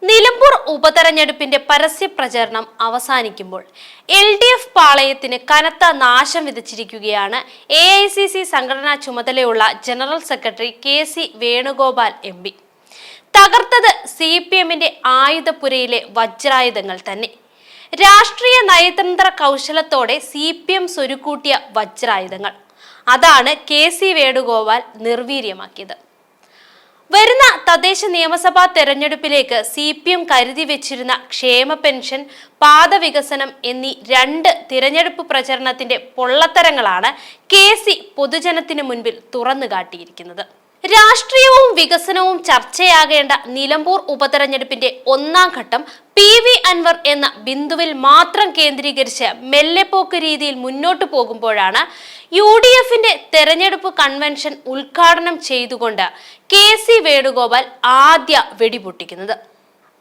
നിലമ്പൂർ ഉപതെരഞ്ഞെടുപ്പിന്റെ പരസ്യ പ്രചരണം അവസാനിക്കുമ്പോൾ LDF പാളയത്തിന് കനത്ത നാശം വിതച്ചിരിക്കുകയാണ് AICC സംഘടനാ ചുമതലയുള്ള general secretary KC Venugopal MP. തകർത്തത് CPMന്റെ ആയുധപുരയിലെ വജ്രായുധങ്ങൾ തന്നെ. രാഷ്ട്രീയ നയതന്ത്ര കൗശലത്തോടെ CPM സ്വരുക്കൂട്ടിയ വജ്രായുധങ്ങൾ. അതാണ് KC വേണുഗോപാൽ നിർവീര്യമാക്കിയത്. വരുന്ന തദ്ദേശ നിയമസഭാ തെരഞ്ഞെടുപ്പിലേക്ക് CPM കരുതി വെച്ചിരുന്ന ക്ഷേമ പെൻഷൻ, പാത വികസനം എന്നീ രണ്ട് തിരഞ്ഞെടുപ്പ് പ്രചരണത്തിന്റെ പൊള്ളത്തരങ്ങളാണ് KC പൊതുജനത്തിന് മുൻപിൽ തുറന്നു കാട്ടിയിരിക്കുന്നത്. രാഷ്ട്രീയവും വികസനവും ചർച്ചയാകേണ്ട നിലമ്പൂർ ഉപതെരഞ്ഞെടുപ്പിന്റെ ഒന്നാം ഘട്ടം PV അൻവർ എന്ന ബിന്ദുവിൽ മാത്രം കേന്ദ്രീകരിച്ച് മെല്ലെപ്പോക്ക് രീതിയിൽ മുന്നോട്ടു പോകുമ്പോഴാണ് UDFന്റെ തെരഞ്ഞെടുപ്പ് കൺവെൻഷൻ ഉദ്ഘാടനം ചെയ്തുകൊണ്ട് KC വേണുഗോപാൽ ആദ്യ വെടിപൊട്ടിക്കുന്നത്.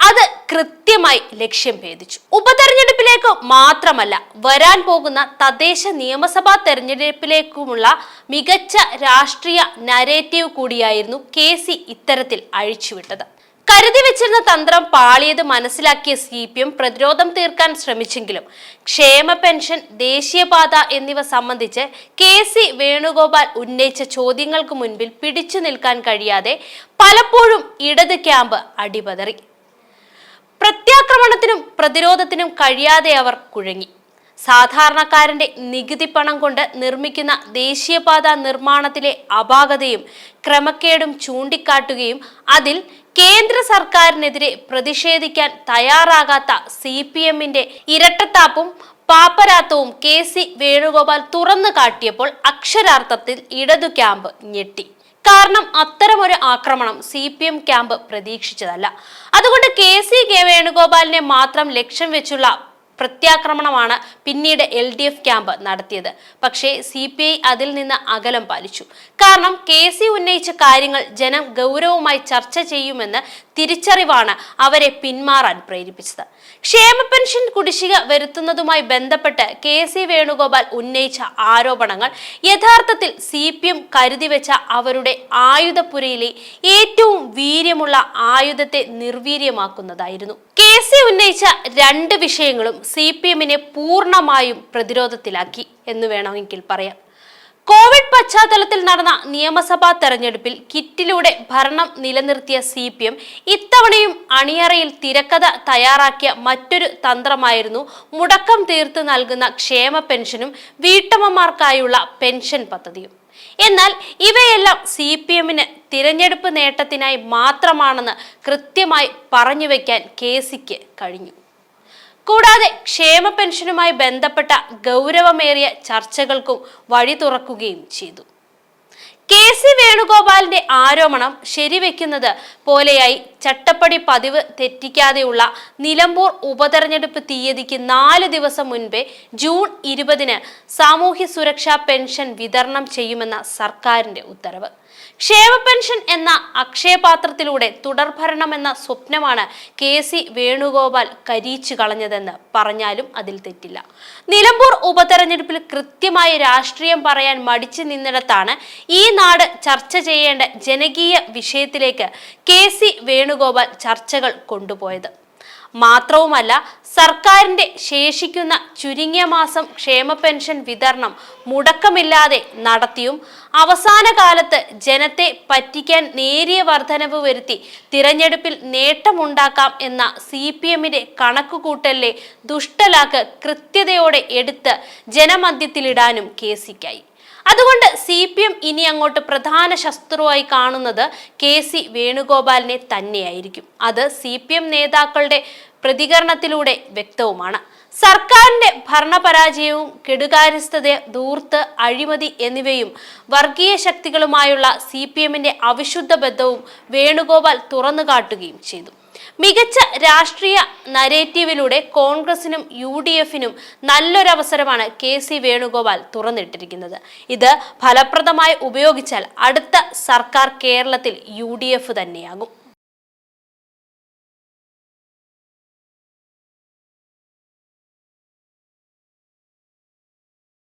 അത് കൃത്യമായി ലക്ഷ്യം ഭേദിച്ചു. ഉപതെരഞ്ഞെടുപ്പിലേക്ക് മാത്രമല്ല, വരാൻ പോകുന്ന തദ്ദേശ നിയമസഭാ തെരഞ്ഞെടുപ്പിലേക്കുമുള്ള മികച്ച രാഷ്ട്രീയ നരേറ്റീവ് കൂടിയായിരുന്നു KC ഇത്തരത്തിൽ അഴിച്ചുവിട്ടത്. കരുതി വെച്ചിരുന്ന തന്ത്രം പാളിയത് മനസ്സിലാക്കിയ CPM പ്രതിരോധം തീർക്കാൻ ശ്രമിച്ചെങ്കിലും ക്ഷേമ പെൻഷൻ, ദേശീയപാത എന്നിവ സംബന്ധിച്ച് KC വേണുഗോപാൽ ഉന്നയിച്ച ചോദ്യങ്ങൾക്ക് മുൻപിൽ പിടിച്ചു നിൽക്കാൻ കഴിയാതെ പലപ്പോഴും ഇടത് ക്യാമ്പ് അടിപതറി. പ്രത്യാക്രമണത്തിനും പ്രതിരോധത്തിനും കഴിയാതെ അവർ കുഴങ്ങി. സാധാരണക്കാരന്റെ നികുതി പണം കൊണ്ട് നിർമ്മിക്കുന്ന ദേശീയപാത നിർമ്മാണത്തിലെ അപാകതയും ക്രമക്കേടും ചൂണ്ടിക്കാട്ടുകയും അതിൽ കേന്ദ്ര സർക്കാരിനെതിരെ പ്രതിഷേധിക്കാൻ തയ്യാറാകാത്ത CPMന്റെ ഇരട്ടത്താപ്പും പാപ്പരാത്തവും KC വേണുഗോപാൽ തുറന്നു കാട്ടിയപ്പോൾ അക്ഷരാർത്ഥത്തിൽ ഇടതു ക്യാമ്പ് ഞെട്ടി. കാരണം അത്തരമൊരു ആക്രമണം CPM ക്യാമ്പ് പ്രതീക്ഷിച്ചതല്ല. അതുകൊണ്ട് KC വേണുഗോപാലിനെ മാത്രം ലക്ഷ്യം വെച്ചുള്ള പ്രത്യാക്രമണമാണ് പിന്നീട് LDF ക്യാമ്പ് നടത്തിയത്. പക്ഷേ CPI അതിൽ നിന്ന് അകലം പാലിച്ചു. കാരണം KC ഉന്നയിച്ച കാര്യങ്ങൾ ജനം ഗൗരവമായി ചർച്ച ചെയ്യുമെന്ന് തിരിച്ചറിവാണ് അവരെ പിന്മാറാൻ പ്രേരിപ്പിച്ചത്. ക്ഷേമ പെൻഷൻ കുടിശ്ശിക വരുത്തുന്നതുമായി ബന്ധപ്പെട്ട് KC വേണുഗോപാൽ ഉന്നയിച്ച ആരോപണങ്ങൾ യഥാർത്ഥത്തിൽ CPM കരുതി വെച്ച അവരുടെ ആയുധപുരയിലെ ഏറ്റവും വീര്യമുള്ള ആയുധത്തെ നിർവീര്യമാക്കുന്നതായിരുന്നു. KC ഉന്നയിച്ച രണ്ട് വിഷയങ്ങളും CPMനെ പൂർണ്ണമായും പ്രതിരോധത്തിലാക്കി എന്ന് വേണമെങ്കിൽ പറയാം. കോവിഡ് പശ്ചാത്തലത്തിൽ നടന്ന നിയമസഭാ തെരഞ്ഞെടുപ്പിൽ കിറ്റിലൂടെ ഭരണം നിലനിർത്തിയ CPM ഇത്തവണയും അണിയറയിൽ തിരക്കഥ തയ്യാറാക്കിയ മറ്റൊരു തന്ത്രമായിരുന്നു മുടക്കം തീർത്ത് നൽകുന്ന ക്ഷേമ പെൻഷനും വീട്ടമ്മമാർക്കായുള്ള പെൻഷൻ പദ്ധതിയും. എന്നാൽ ഇവയെല്ലാം CPMന് തിരഞ്ഞെടുപ്പ് നേട്ടത്തിനായി മാത്രമാണെന്ന് കൃത്യമായി പറഞ്ഞു വയ്ക്കാൻ KCക്ക് കഴിഞ്ഞു. കൂടാതെ ക്ഷേമ പെൻഷനുമായി ബന്ധപ്പെട്ട ഗൗരവമേറിയ ചർച്ചകൾക്കും വഴി തുറക്കുകയും ചെയ്തു. KC വേണുഗോപാലിന്റെ ആരോപണം ശരിവെക്കുന്നത് പോലെയായി ചട്ടപ്പടി പതിവ് തെറ്റിക്കാതെയുള്ള നിലമ്പൂർ ഉപതെരഞ്ഞെടുപ്പ് തീയതിക്ക് 4 ദിവസം മുൻപേ ജൂൺ 20-ന് സാമൂഹ്യ സുരക്ഷാ പെൻഷൻ വിതരണം ചെയ്യുമെന്ന സർക്കാരിന്റെ ഉത്തരവ്. ക്ഷേമ പെൻഷൻ എന്ന അക്ഷയപാത്രത്തിലൂടെ തുടർഭരണം എന്ന സ്വപ്നമാണ് KC വേണുഗോപാൽ കരിയിച്ചു കളഞ്ഞതെന്ന് പറഞ്ഞാലും അതിൽ തെറ്റില്ല. നിലമ്പൂർ ഉപതെരഞ്ഞെടുപ്പിൽ കൃത്യമായി രാഷ്ട്രീയം പറയാൻ മടിച്ചു നിന്നിടത്താണ് ഈ നാട് ചർച്ച ചെയ്യേണ്ട ജനകീയ വിഷയത്തിലേക്ക് KC വേണുഗോപാൽ ചർച്ചകൾ കൊണ്ടുപോയത്. മാത്രവുമല്ല, സർക്കാരിന്റെ ശേഷിക്കുന്ന ചുരുങ്ങിയ മാസം ക്ഷേമ പെൻഷൻ വിതരണം മുടക്കമില്ലാതെ നടത്തിയും അവസാന കാലത്ത് ജനത്തെ പറ്റിക്കാൻ നേരിയ വർധനവ് വരുത്തി തിരഞ്ഞെടുപ്പിൽ നേട്ടമുണ്ടാക്കാം എന്ന CPMന്റെ കണക്കുകൂട്ടലിലെ ദുഷ്ടലാക്ക് കൃത്യതയോടെ എടുത്ത് ജനമധ്യത്തിലിടാനും KCക്കായി. അതുകൊണ്ട് CPM ഇനി അങ്ങോട്ട് പ്രധാന ശത്രുവായി കാണുന്നത് KC വേണുഗോപാലിനെ തന്നെയായിരിക്കും. അത് CPM നേതാക്കളുടെ പ്രതികരണത്തിലൂടെ വ്യക്തവുമാണ്. സർക്കാരിന്റെ ഭരണപരാജയവും കെടുകാര്യസ്ഥത, ധൂർത്ത്, അഴിമതി എന്നിവയും വർഗീയ ശക്തികളുമായുള്ള CPMന്റെ അവിശുദ്ധ ബന്ധവും വേണുഗോപാൽ തുറന്നുകാട്ടുകയും ചെയ്തു. മികച്ച രാഷ്ട്രീയ നരേറ്റീവിലൂടെ കോൺഗ്രസിനും UDFനും നല്ലൊരവസരമാണ് KC വേണുഗോപാൽ തുറന്നിട്ടിരിക്കുന്നത്. ഇത് ഫലപ്രദമായി ഉപയോഗിച്ചാൽ അടുത്ത സർക്കാർ കേരളത്തിൽ UDF തന്നെയാകും.